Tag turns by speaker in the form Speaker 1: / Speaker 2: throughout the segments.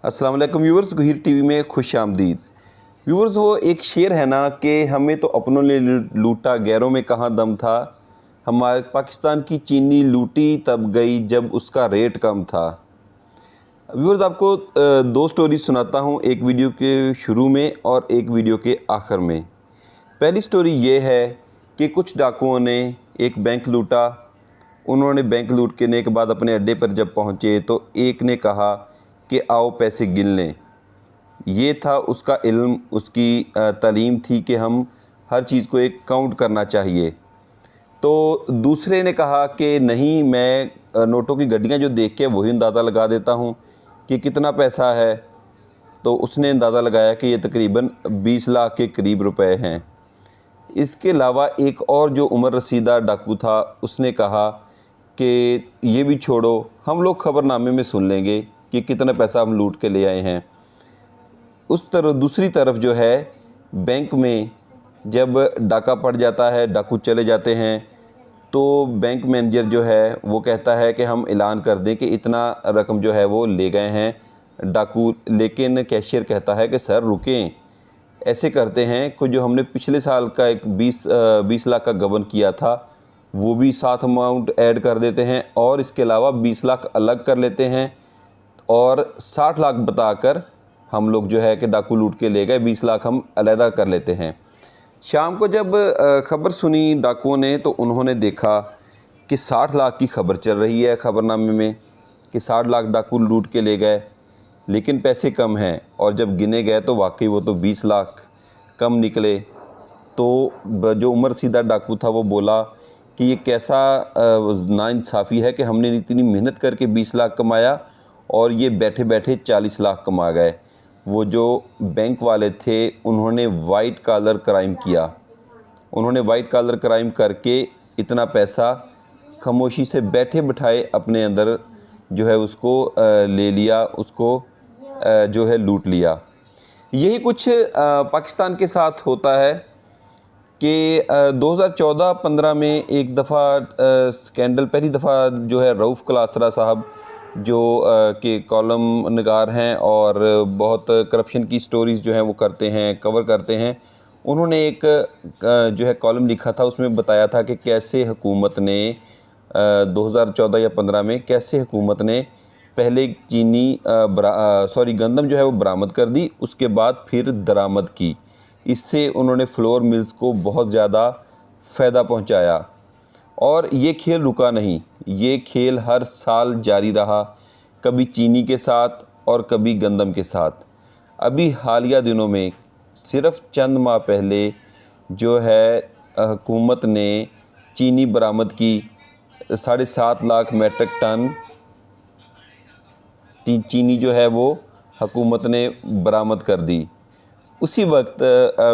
Speaker 1: अस्सलाम वालेकुम व्यूवर्स, गहीर टीवी में खुश आमदीद। व्यूवर्स, वो एक शेर है ना कि हमें तो अपनों ने लूटा, गैरों में कहाँ दम था। हमारे पाकिस्तान की चीनी लूटी तब गई जब उसका रेट कम था। व्यूवर्स, आपको दो स्टोरी सुनाता हूँ, एक वीडियो के शुरू में और एक वीडियो के आखिर में। पहली स्टोरी ये है कि कुछ डाकुओं ने एक बैंक लूटा। उन्होंने बैंक लूटने के बाद अपने अड्डे पर जब पहुँचे तो एक ने कहा कि आओ पैसे गिन लें। ये था उसका इल्म, उसकी तालीम थी कि हम हर चीज़ को एक काउंट करना चाहिए। तो दूसरे ने कहा कि नहीं, मैं नोटों की गड्डियाँ जो देख के वही अंदाज़ा लगा देता हूँ कि कितना पैसा है। तो उसने अंदाज़ा लगाया कि ये तकरीबन 20 लाख के करीब रुपए हैं। इसके अलावा एक और जो उम्र रसीदा डाकू था, उसने कहा कि ये भी छोड़ो, हम लोग ख़बरनामे में सुन लेंगे कि कितना पैसा हम लूट के ले आए हैं। उस तरफ दूसरी तरफ जो है, बैंक में जब डाका पड़ जाता है, डाकू चले जाते हैं, तो बैंक मैनेजर जो है वो कहता है कि हम ऐलान कर दें कि इतना रकम जो है वो ले गए हैं डाकू। लेकिन कैशियर कहता है कि सर रुकें, ऐसे करते हैं कि जो हमने पिछले साल का एक 20 लाख का गबन किया था वो भी साथ अमाउंट ऐड कर देते हैं और इसके अलावा 20 लाख अलग कर लेते हैं और 60 लाख बताकर हम लोग जो है कि डाकू लूट के ले गए, 20 लाख हम अलहदा कर लेते हैं। शाम को जब ख़बर सुनी डाकुओं ने तो उन्होंने देखा कि 60 लाख की खबर चल रही है ख़बरनामे में कि 60 लाख डाकू लूट के ले गए, लेकिन पैसे कम हैं। और जब गिने गए तो वाकई वो तो 20 लाख कम निकले। तो जो उमर सीधा डाकू था वो बोला कि ये कैसा नाइंसाफ़ी है कि हमने इतनी मेहनत करके 20 लाख कमाया और ये बैठे बैठे 40 लाख कमा गए। वो जो बैंक वाले थे उन्होंने वाइट कॉलर क्राइम किया। उन्होंने वाइट कॉलर क्राइम करके इतना पैसा खामोशी से बैठे बिठाए अपने अंदर जो है उसको ले लिया, उसको जो है लूट लिया। यही कुछ पाकिस्तान के साथ होता है कि 2014-15 में एक दफ़ा स्कैंडल, पहली दफ़ा जो है रऊफ़ क्लासरा साहब जो के कॉलम निगार हैं और बहुत करप्शन की स्टोरीज़ जो हैं वो करते हैं, कवर करते हैं। उन्होंने एक जो है कॉलम लिखा था, उसमें बताया था कि कैसे हुकूमत ने 2014 या 15 में कैसे हुकूमत ने पहले चीनी गंदम जो है वो बरामद कर दी, उसके बाद फिर दरामद की। इससे उन्होंने फ्लोर मिल्स को बहुत ज़्यादा फ़ायदा पहुंचाया और ये खेल रुका नहीं, ये खेल हर साल जारी रहा, कभी चीनी के साथ और कभी गंदम के साथ। अभी हालिया दिनों में सिर्फ़ चंद माह पहले जो है हुकूमत ने चीनी बरामद की, 7.5 लाख मेट्रिक टन चीनी जो है वो हुकूमत ने बरामद कर दी। उसी वक्त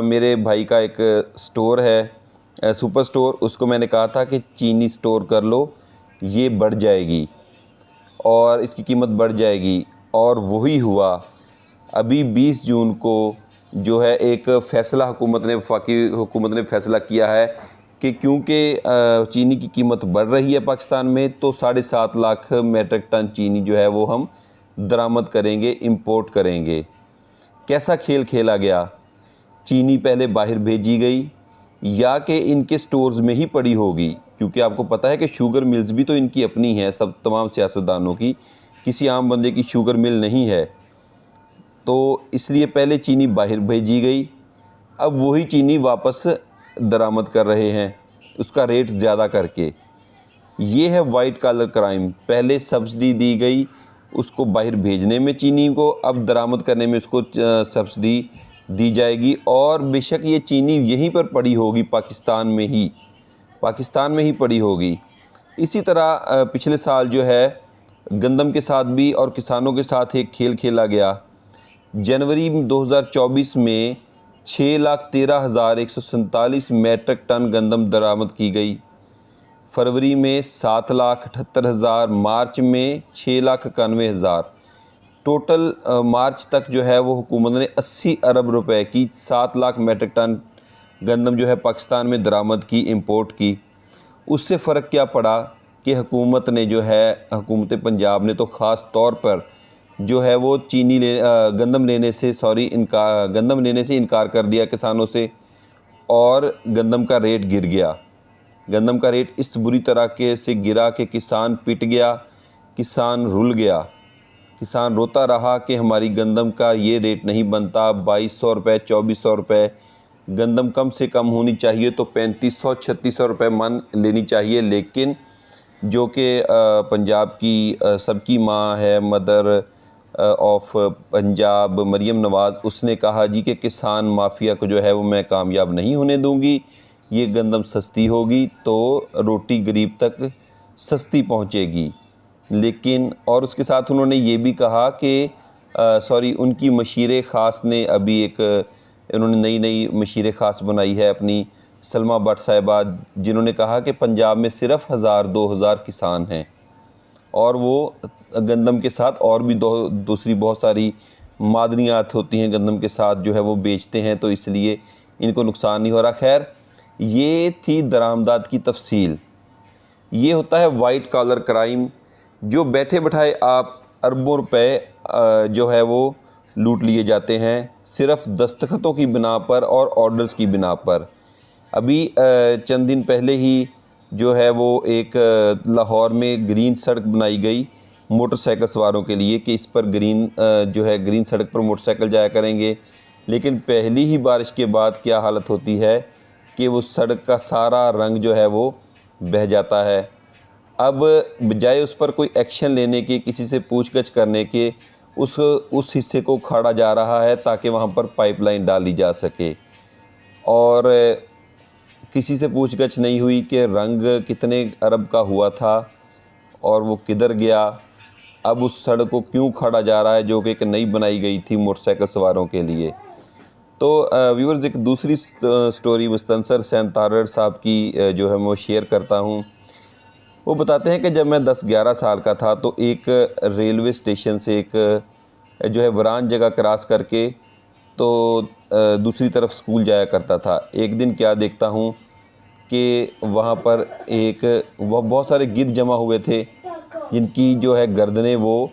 Speaker 1: मेरे भाई का एक स्टोर है, सुपर स्टोर, उसको मैंने कहा था कि चीनी स्टोर कर लो, ये बढ़ जाएगी और इसकी कीमत बढ़ जाएगी, और वही हुआ। अभी 20 जून को जो है एक फ़ैसला वफाकी हुकूमत ने फ़ैसला किया है कि क्योंकि चीनी की कीमत बढ़ रही है पाकिस्तान में, तो 7.5 लाख मेट्रिक टन चीनी जो है वो हम दरामद करेंगे, इंपोर्ट करेंगे। कैसा खेल खेला गया। चीनी पहले बाहर भेजी गई या कि इनके स्टोर्स में ही पड़ी होगी, क्योंकि आपको पता है कि शुगर मिल्स भी तो इनकी अपनी है, सब तमाम सियासतदानों की, किसी आम बंदे की शुगर मिल नहीं है। तो इसलिए पहले चीनी बाहर भेजी गई, अब वही चीनी वापस दरामद कर रहे हैं उसका रेट ज़्यादा करके। ये है वाइट कॉलर क्राइम। पहले सब्सिडी दी गई उसको बाहर भेजने में चीनी को, अब दरामद करने में उसको सब्सिडी दी जाएगी और बेशक ये चीनी यहीं पर पड़ी होगी, पाकिस्तान में ही पड़ी होगी। इसी तरह पिछले साल जो है गंदम के साथ भी और किसानों के साथ एक खेल खेला गया। जनवरी 2024 में 6,13,147 मेट्रिक टन गंदम दरामद की गई। फरवरी में 7,78,000, मार्च में 6,91,000। टोटल मार्च तक जो है वो हुकूमत ने 80 अरब रुपए की 7 लाख मेट्रिक टन गंदम जो है पाकिस्तान में दरामद की, इंपोर्ट की। उससे फ़र्क क्या पड़ा कि हुकूमत पंजाब ने तो ख़ास तौर पर जो है वो गंदम लेने से इनकार कर दिया किसानों से, और गंदम का रेट गिर गया। गंदम का रेट इस बुरी तरह से गिरा कि किसान पिट गया, किसान रुल गया। किसान रोता रहा कि हमारी गंदम का ये रेट नहीं बनता, 2200 रुपये, 2400 रुपये। गंदम कम से कम होनी चाहिए तो 3500-3600 रुपये मन लेनी चाहिए। लेकिन जो कि पंजाब की सबकी माँ है, मदर ऑफ पंजाब, मरियम नवाज़, उसने कहा जी कि किसान माफिया को जो है वो मैं कामयाब नहीं होने दूंगी। ये गंदम सस्ती होगी तो रोटी गरीब तक सस्ती पहुंचेगी। लेकिन और उसके साथ उन्होंने ये भी कहा कि उनकी मशीर ख़ास ने अभी इन्होंने नई मशीर ख़ास बनाई है अपनी, सलमा भट्ट साहिबा, जिन्होंने कहा कि पंजाब में सिर्फ़ 1000-2000 किसान हैं और वो गंदम के साथ और भी दूसरी बहुत सारी मादनियात होती हैं गंदम के साथ जो है वो बेचते हैं, तो इसलिए इनको नुकसान नहीं हो रहा। खैर, ये थी दरामदात की तफसील। ये होता है वाइट कॉलर क्राइम, जो बैठे बैठाए आप अरबों रुपए जो है वो लूट लिए जाते हैं सिर्फ़ दस्तखतों की बिना पर और ऑर्डर्स की बिना पर। अभी चंद दिन पहले ही जो है वो एक लाहौर में ग्रीन सड़क बनाई गई मोटरसाइकिल सवारों के लिए कि इस पर ग्रीन सड़क पर मोटरसाइकिल जाया करेंगे। लेकिन पहली ही बारिश के बाद क्या हालत होती है कि वो सड़क का सारा रंग जो है वो बह जाता है। अब बजाय उस पर कोई एक्शन लेने के, किसी से पूछगछ करने के, उस हिस्से को उखाड़ा जा रहा है ताकि वहाँ पर पाइपलाइन डाली जा सके। और किसी से पूछगछ नहीं हुई कि रंग कितने अरब का हुआ था और वो किधर गया। अब उस सड़क को क्यों उखाड़ा जा रहा है जो कि एक नई बनाई गई थी मोटरसाइकिल सवारों के लिए। तो व्यूअर्स, एक दूसरी स्टोरी मुस्तनसर हुसैन तारड़ साहब की जो है वो शेयर करता हूँ। वो बताते हैं कि जब मैं 10-11 साल का था तो एक रेलवे स्टेशन से एक जो है वीरान जगह क्रॉस करके तो दूसरी तरफ स्कूल जाया करता था। एक दिन क्या देखता हूँ कि वहाँ पर वह बहुत सारे गिद्ध जमा हुए थे जिनकी जो है गर्दनें वो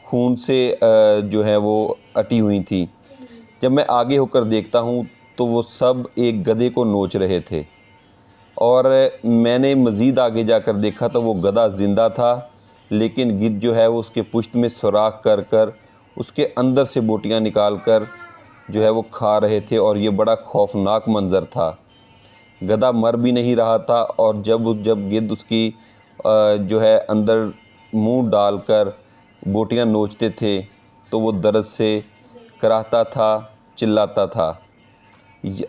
Speaker 1: खून से जो है वो अटी हुई थी। जब मैं आगे होकर देखता हूँ तो वो सब एक गधे को नोच रहे थे, और मैंने मज़ीद आगे जाकर देखा तो वो गधा ज़िंदा था, लेकिन गिद्ध जो है वो उसके पुश्त में सुराख कर कर उसके अंदर से बोटियाँ निकाल कर जो है वो खा रहे थे, और ये बड़ा खौफनाक मंज़र था। गधा मर भी नहीं रहा था, और जब गिद्ध उसकी जो है अंदर मुंह डालकर बोटियां नोचते थे तो वो दर्द से कराहता था, चिल्लाता था।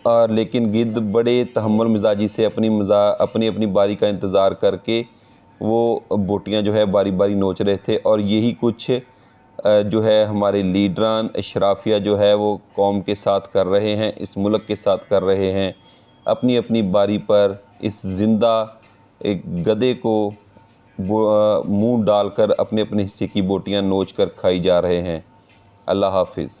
Speaker 1: और लेकिन गिद्ध बड़े तहम्मुल मिजाजी से अपनी बारी का इंतज़ार करके वो बोटियां जो है बारी बारी नोच रहे थे। और यही कुछ जो है हमारे लीडरान अशराफिया जो है वो कौम के साथ कर रहे हैं, इस मुल्क के साथ कर रहे हैं। अपनी अपनी बारी पर इस ज़िंदा एक गधे को मुंह डालकर अपने अपने हिस्से की बोटियां नोच कर खाई जा रहे हैं। अल्लाह हाफिज़।